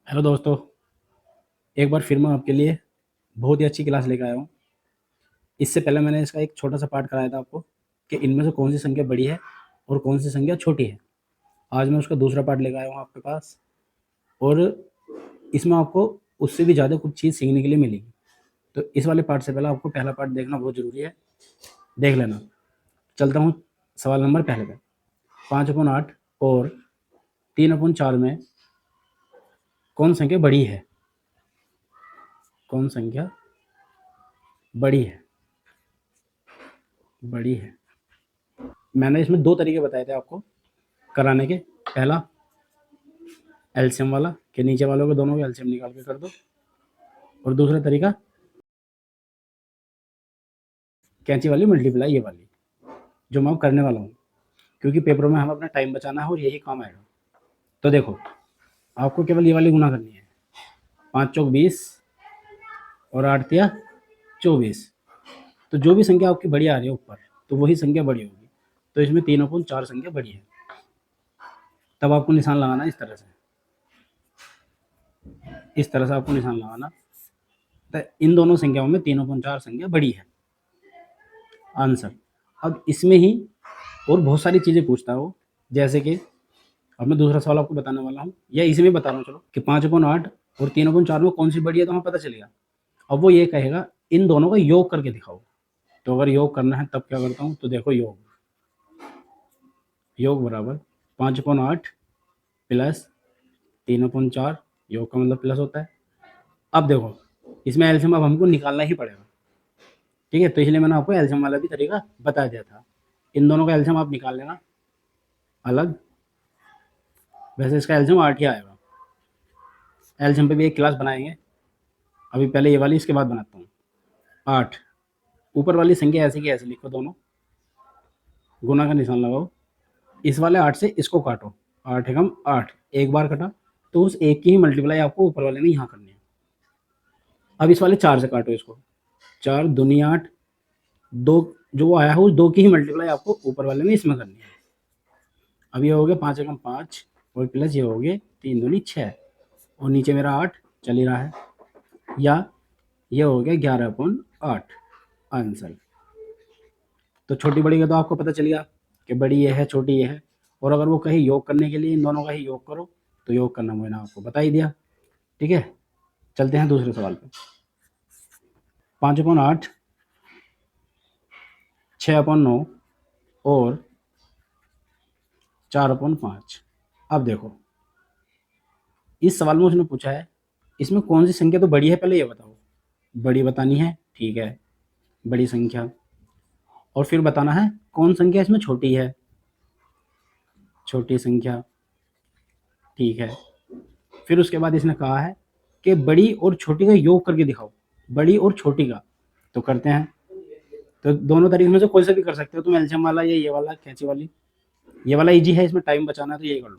Hello दोस्तों, एक बार फिर मैं आपके लिए बहुत ही अच्छी क्लास लेकर आया हूँ। इससे पहले मैंने इसका एक छोटा-सा पार्ट कराया था आपको कि इनमें से कौन-सी संख्या बड़ी है और कौन-सी संख्या छोटी है। आज मैं उसका दूसरा पार्ट लेकर आया हूँ आपके पास और इसमें आपको उससे भी ज़्यादा कुछ चीज़ सीखने के लिए मिलेगी। तो इस वाले पार्ट से पहले आपको पहला पार्ट देखना बहुत ज़रूरी है, देख लेना। चलता हूँ सवाल नंबर पहले पे। 5/8 और 3/4 में कौन संख्या बड़ी है? कौन संख्या बड़ी है? बड़ी है। मैंने इसमें 2 तरीके बताए थे आपको कराने के। पहला एलसीएम वाला कि नीचे वालों के दोनों के एलसीएम निकाल के कर दो, और दूसरा तरीका कैंची वाली मल्टीप्लाई, ये वाली जो मैं अब करने वाला हूँ, क्योंकि पेपरों में हमें अपना टाइम बचाना है और यही काम आएगा। तो देखो, आपको केवल ये वाली गुना करनी है। 5 चौक 20 और 8 तिया 24। तो जो भी संख्या आपकी बड़ी आ रही है ऊपर, तो वही संख्या बड़ी होगी। तो इसमें 3/4 संख्या बड़ी है। तब आपको निशान लगाना है इस तरह से, इस तरह से आपको निशान लगाना। तो इन दोनों संख्याओं में 3/4 संख्या बड़ी है, आंसर। अब इसमें ही और बहुत सारी चीज़ें पूछता है वो, जैसे कि अब मैं दूसरा सवाल आपको बताने वाला हूँ, या इसी में बता रहा हूँ चलो, कि 5/8 और 3/4 में कौन सी बड़ी है, तो हमें पता चलेगा। अब वो ये कहेगा इन दोनों का योग करके दिखाओ। तो अगर योग करना है तब क्या करता हूँ, तो देखो योग, योग बराबर 5/8 प्लस 3/4, योग का मतलब प्लस होता है। अब देखो, इसमें एलसीएम अब हमको निकालना ही पड़ेगा, ठीक है। तो इसलिए मैंने आपको एलसीएम वाला भी तरीका बता दिया था। इन दोनों का एलसीएम आप निकाल लेना अलग। वैसे इसका एलसीएम 8 ही आएगा। एलसीएम पे भी एक क्लास बनाएंगे, अभी पहले ये वाली, इसके बाद बनाता हूँ। 8, ऊपर वाली संख्या ऐसे की ऐसे लिखो, दोनों गुना का निशान लगाओ। इस वाले 8 से इसको काटो, 8 एकम 8, एक बार कटा, तो उस एक की ही मल्टीप्लाई आपको ऊपर वाले ने यहाँ करनी है। अब इस वाले 4 से काटो इसको, 4 दूनी 8, दो जो वो आया है उस 2 की ही मल्टीप्लाई आपको ऊपर वाले में इसमें करनी है। अब ये हो गया 5 एकम 5 और प्लस ये हो गए 3 दूनी 6, और नीचे मेरा 8 चल ही रहा है, या ये हो गया 11/8, आंसर। तो छोटी बड़ी का तो आपको पता चल गया कि बड़ी ये है छोटी ये है। और अगर वो कहीं योग करने के लिए इन दोनों का ही योग करो, तो योग करना मैंने आपको बता ही दिया, ठीक है। चलते हैं दूसरे सवाल पे। 5/8, 6/9 और 4/5। अब देखो, इस सवाल में उसने पूछा है इसमें कौन सी संख्या तो बड़ी है, पहले ये बताओ। बड़ी बतानी है, ठीक है, बड़ी संख्या। और फिर बताना है कौन संख्या इसमें छोटी है, छोटी संख्या, ठीक है। फिर उसके बाद इसने कहा है कि बड़ी और छोटी का योग करके दिखाओ, बड़ी और छोटी का। तो करते हैं। तो दोनों तरीके में से कोई सा भी कर सकते हो तुम, एल्शियम वाला या ये वाला कैंची वाली। ये वाला इजी है, इसमें टाइम बचाना है तो यही कर लो।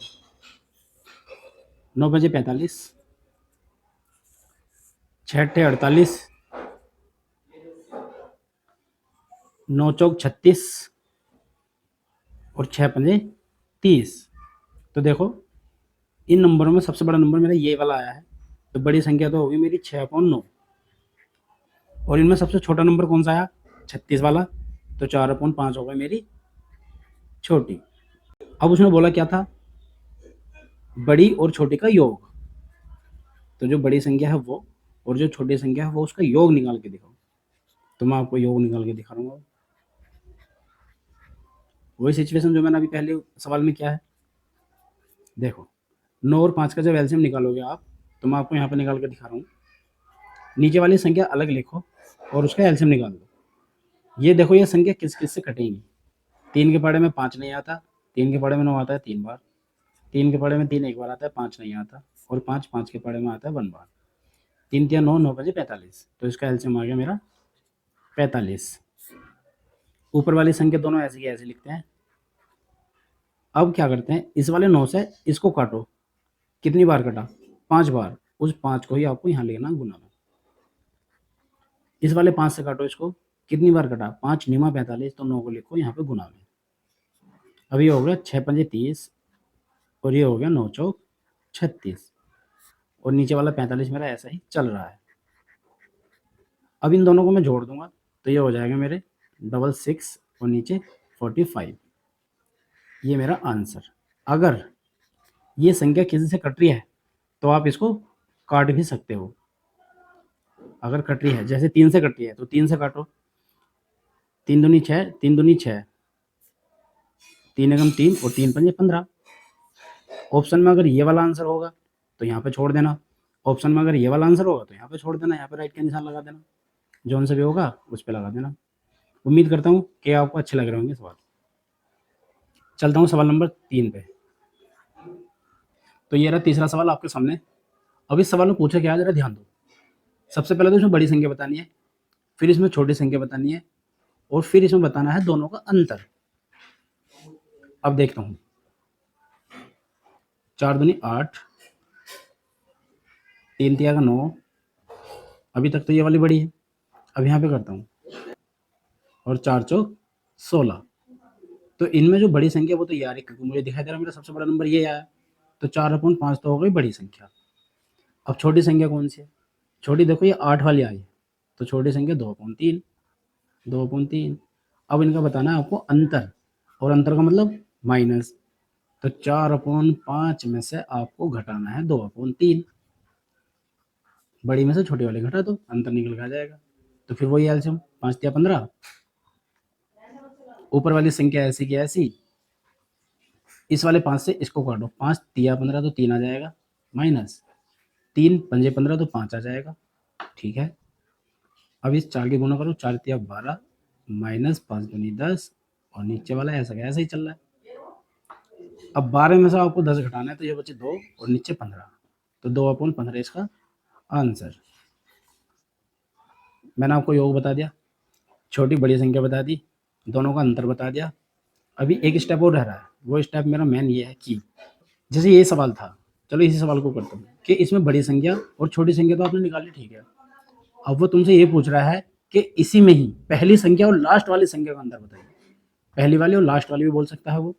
9 बजे 45, 6 × 8 = 48, 9 × 4 = 36 और 6 × 5 = 30। तो देखो, इन नंबरों में सबसे बड़ा नंबर मेरा ये वाला आया है, तो बड़ी संख्या तो होगी मेरी 6/9। और इनमें सबसे छोटा नंबर कौन सा आया, 36 वाला, तो 4/5 होगा मेरी छोटी। अब उसने बोला क्या था, बड़ी और छोटी का योग। तो जो बड़ी संख्या है वो और जो छोटी संख्या है वो, उसका योग निकाल के दिखाओ। तो मैं आपको योग निकाल के दिखा रहा हूँ। वही सिचुएशन जो मैंने अभी पहले सवाल में किया है। देखो, 9 और 5 का जब एलसीएम निकालोगे आप, तो मैं आपको यहाँ पे निकाल के दिखा रहा हूँ। नीचे वाली संख्या अलग लिखो और उसका एलसीएम निकाल दो। ये देखो, ये संख्या किस किस से कटेंगी। 3 के पहाड़े में 5 नहीं आता, 3 के पहाड़े में 9 आता है 3 बार, 3 के पहाड़े में 3 एक बार आता है, 5 नहीं आता, और 5 5 के पहाड़े में आता है 1 बार। 3 तिया 9, 9 × 5 = 45, तो इसका एलसीएम आ गया मेरा 45। ऊपर वाली संख्या दोनों ऐसे की ऐसे लिखते हैं। अब क्या करते हैं, इस वाले 9 से इसको काटो। कितनी बार कटा, 5 बार, उस 5 को ही आपको यहाँ लेना गुना में। इस वाले 5 से काटो इसको, कितनी बार कटा, 5 निमा 45, तो 9 को लिखो यहाँ पे गुना में। अब ये हो गया 6 × 5 = 30 और ये हो गया 9 × 4 = 36। और नीचे वाला 45 मेरा ऐसा ही चल रहा है। अब इन दोनों को मैं जोड़ दूंगा तो ये हो जाएगा मेरे 66 और नीचे 45। ये मेरा आंसर। अगर ये संख्या किसी से कट रही है तो आप इसको काट भी सकते हो। अगर कट रही है, जैसे 3 से कट रही है तो 3 से काटो, 3 दूनी 6, 3 दूनी 6, 3 एकम 3 और 3 पंजे 15। ऑप्शन में अगर ये वाला आंसर होगा तो यहाँ पे छोड़ देना, ऑप्शन में अगर ये वाला आंसर होगा तो यहाँ पे छोड़ देना, यहाँ पे राइट का निशान लगा देना, जौन सा भी होगा उस पर लगा देना। उम्मीद करता हूँ कि आपको अच्छे लग रहे होंगे सवाल। चलता हूँ सवाल नंबर 3 पे। तो ये रहा तीसरा सवाल आपके सामने। अब इस सवाल में पूछा क्या है, जरा ध्यान दो। सबसे पहले तो इसमें बड़ी संख्या बतानी है, फिर इसमें छोटी संख्या बतानी है, और फिर इसमें बताना है दोनों का अंतर। अब देखता हूँ, 4 दूनी 8, 3 तिया का 9, अभी तक तो ये वाली बड़ी है। अब यहाँ पे करता हूँ, और 4 चौक 16। तो इनमें जो बड़ी संख्या वो तो यार क्योंकि मुझे दिखाई दे रहा है मेरा सबसे बड़ा नंबर ये आया, तो 4/5 तो हो गई बड़ी संख्या। अब छोटी संख्या कौन सी है? छोटी देखो ये 8 वाली आई है, तो छोटी संख्या 2/3, 2/3। अब इनका बताना है आपको अंतर, और अंतर का मतलब माइनस। तो 4/5 में से आपको घटाना है 2/3। बड़ी में से छोटी वाली घटा दो, अंतर निकल के आ जाएगा। तो फिर वही एलसीएम, 5 तिया 15, ऊपर वाली संख्या ऐसी की ऐसी, इस वाले 5 से इसको काटो, 5 तिया 15 तो 3 आ जाएगा, माइनस 3 पंजे 15 तो 5 आ जाएगा। ठीक है, अब इस 4 के गुना करो, 4 तिया 12, माइनस 5 दूनी 10, और नीचे वाला ऐसा का ऐसा ही चल रहा है। अब 12 में से आपको 10 घटाना है, तो ये बचे 2 और नीचे 15, तो 2/15 इसका आंसर। मैंने आपको योग बता दिया, छोटी बड़ी संख्या बता दी, दोनों का अंतर बता दिया। अभी एक स्टेप और रह रहा है, वो स्टेप मेरा मेन ये है कि जैसे ये सवाल था, चलो इसी सवाल को करता हूँ कि इसमें बड़ी संख्या और छोटी संख्या तो आपने निकाली, ठीक है। अब वो तुमसे ये पूछ रहा है कि इसी में ही पहली संख्या और लास्ट वाली संख्या का अंतर बताइए। पहली वाली और लास्ट वाली भी बोल सकता है वो,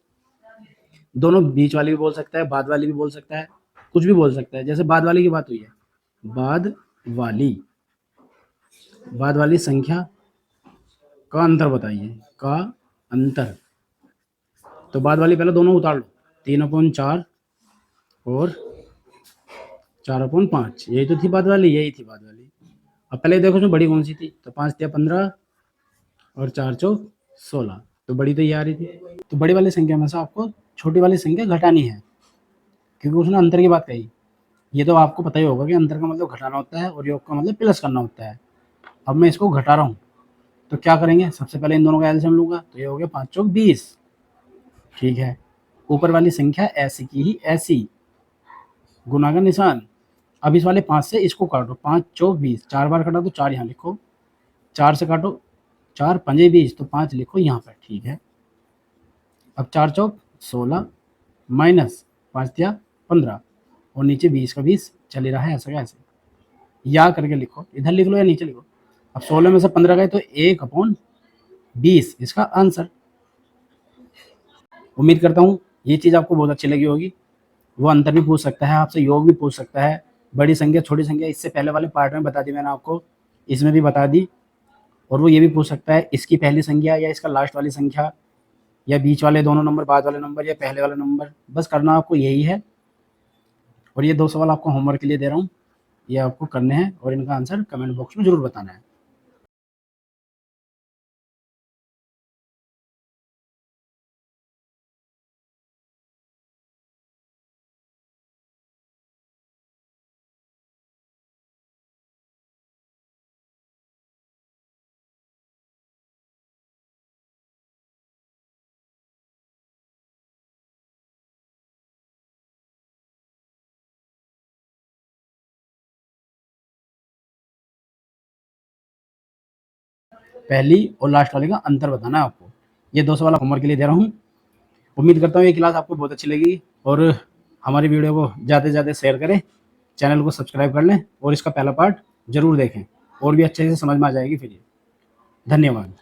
दोनों बीच वाली भी बोल सकता है, बाद वाली भी बोल सकता है, कुछ भी बोल सकता है। जैसे बाद वाली की बात हुई है, बाद वाली संख्या का अंतर बताइए, का अंतर। तो बाद वाली पहले दोनों उतार लो, 3/4 और 4/5, यही तो थी बाद वाली, यही थी बाद वाली। अब पहले देखो उसमें बड़ी कौन सी थी, तो 5 तिया 15 और 4 चौक 16, तो बड़ी तो ये आ रही थी। तो बड़ी वाली संख्या में से आपको छोटी वाली संख्या घटानी है, क्योंकि उसने अंतर की बात कही। ये तो आपको पता ही होगा कि अंतर का मतलब घटाना होता है और योग का मतलब प्लस करना होता है। अब मैं इसको घटा रहा हूँ, तो क्या करेंगे, सबसे पहले इन दोनों का एलसीएम लूंगा, तो ये हो गया 5 चौक 20। ठीक है, ऊपर वाली संख्या ऐसी की ही ऐसी, गुना का निशान। अब इस वाले 5 से इसको काटो, 5 चौक 20, 4 बार काटा तो 4 यहाँ लिखो, 4 से काटो, 4 पंजे 20 तो 5 लिखो यहाँ पर। ठीक है, अब 4 चौक 16 माइनस 5 तिया 15, और नीचे 20 का 20 चल ही रहा है ऐसा कैसे, या करके लिखो, इधर लिख लो या नीचे लिखो। अब 16 में से 15 गए तो 1/20 इसका आंसर। उम्मीद करता हूँ ये चीज़ आपको बहुत अच्छी लगी होगी। वो अंतर भी पूछ सकता है आपसे, योग भी पूछ सकता है, बड़ी संख्या छोटी संख्या इससे पहले वाले पार्ट में बता दी मैंने आपको, इसमें भी बता दी। और वो ये भी पूछ सकता है इसकी पहली संख्या या इसका लास्ट वाली संख्या, या बीच वाले दोनों नंबर, बाद वाले नंबर, या पहले वाला नंबर। बस करना आपको यही है। और ये 2 सवाल आपको होमवर्क के लिए दे रहा हूँ, ये आपको करने हैं और इनका आंसर कमेंट बॉक्स में ज़रूर बताना है। पहली और लास्ट वाले का अंतर बताना है आपको। ये 2 सवाल होमवर्क के लिए दे रहा हूँ। उम्मीद करता हूँ ये क्लास आपको बहुत अच्छी लगी, और हमारी वीडियो को ज़्यादा से ज़्यादा शेयर करें, चैनल को सब्सक्राइब कर लें, और इसका पहला पार्ट ज़रूर देखें, और भी अच्छे से समझ में आ जाएगी फिर ये। धन्यवाद।